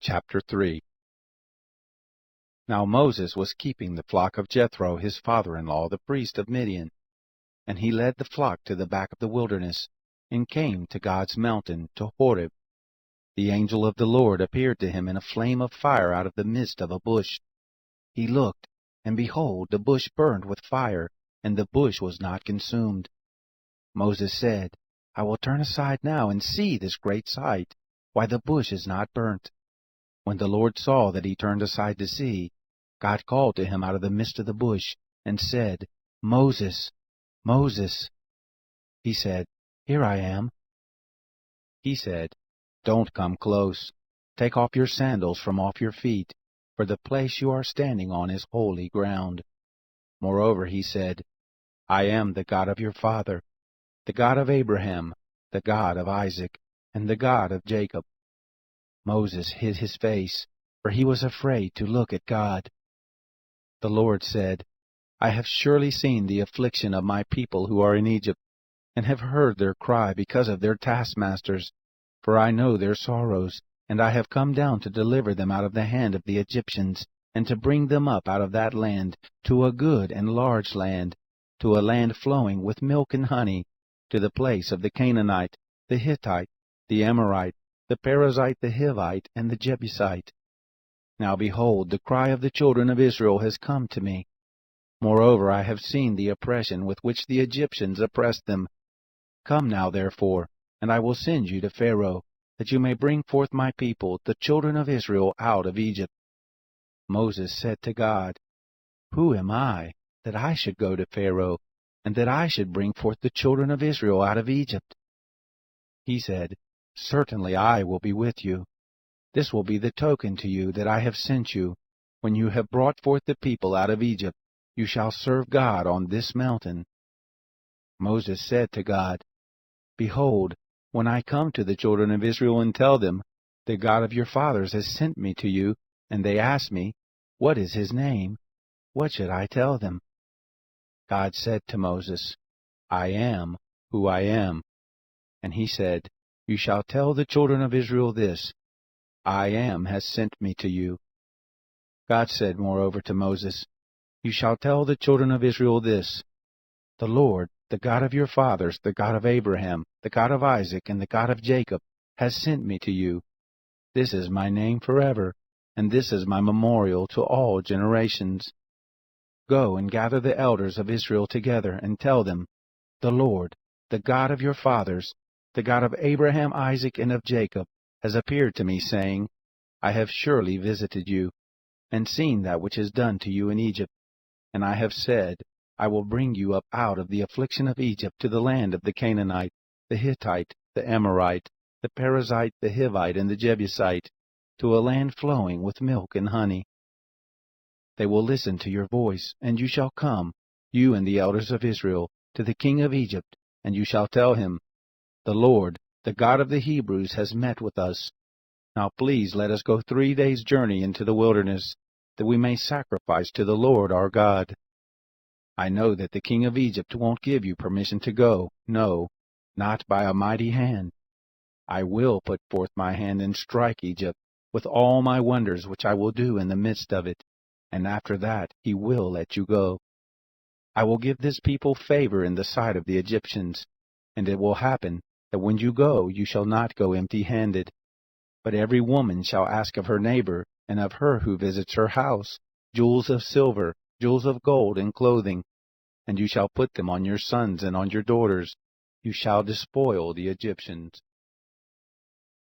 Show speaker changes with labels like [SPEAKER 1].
[SPEAKER 1] Chapter 3. Now Moses was keeping the flock of Jethro, his father-in-law, the priest of Midian. And he led the flock to the back of the wilderness, and came to God's mountain, to Horeb. The angel of the Lord appeared to him in a flame of fire out of the midst of a bush. He looked, and behold, the bush burned with fire, and the bush was not consumed. Moses said, I will turn aside now and see this great sight, why the bush is not burnt. When the Lord saw that he turned aside to see, God called to him out of the midst of the bush, and said, Moses, Moses. He said, Here I am. He said, Don't come close. Take off your sandals from off your feet, for the place you are standing on is holy ground. Moreover, he said, I am the God of your father, the God of Abraham, the God of Isaac, and the God of Jacob. Moses hid his face, for he was afraid to look at God. The Lord said, I have surely seen the affliction of my people who are in Egypt, and have heard their cry because of their taskmasters. For I know their sorrows, and I have come down to deliver them out of the hand of the Egyptians, and to bring them up out of that land to a good and large land, to a land flowing with milk and honey, to the place of the Canaanite, the Hittite, the Amorite, the Perizzite, the Hivite, and the Jebusite. Now behold, the cry of the children of Israel has come to me. Moreover, I have seen the oppression with which the Egyptians oppressed them. Come now, therefore, and I will send you to Pharaoh, that you may bring forth my people, the children of Israel, out of Egypt. Moses said to God, Who am I, that I should go to Pharaoh, and that I should bring forth the children of Israel out of Egypt? He said, Certainly I will be with you. This will be the token to you that I have sent you. When you have brought forth the people out of Egypt, you shall serve God on this mountain. Moses said to God, Behold, when I come to the children of Israel and tell them, The God of your fathers has sent me to you, and they ask me, What is his name? What should I tell them? God said to Moses, I am who I am. And he said, You shall tell the children of Israel this, I am has sent me to you. God said moreover to Moses, You shall tell the children of Israel this, The Lord, the God of your fathers, the God of Abraham, the God of Isaac, and the God of Jacob, has sent me to you. This is my name forever, and this is my memorial to all generations. Go and gather the elders of Israel together, and tell them, The Lord, the God of your fathers, the God of Abraham, Isaac, and of Jacob, has appeared to me, saying, I have surely visited you, and seen that which is done to you in Egypt. And I have said, I will bring you up out of the affliction of Egypt to the land of the Canaanite, the Hittite, the Amorite, the Perizzite, the Hivite, and the Jebusite, to a land flowing with milk and honey. They will listen to your voice, and you shall come, you and the elders of Israel, to the king of Egypt, and you shall tell him, The Lord, the God of the Hebrews, has met with us. Now please let us go 3 days' journey into the wilderness, that we may sacrifice to the Lord our God. I know that the king of Egypt won't give you permission to go, no, not by a mighty hand. I will put forth my hand and strike Egypt with all my wonders which I will do in the midst of it, and after that he will let you go. I will give this people favor in the sight of the Egyptians, and it will happen that when you go you shall not go empty-handed. But every woman shall ask of her neighbor, and of her who visits her house, jewels of silver, jewels of gold, and clothing, and you shall put them on your sons and on your daughters. You shall despoil the Egyptians.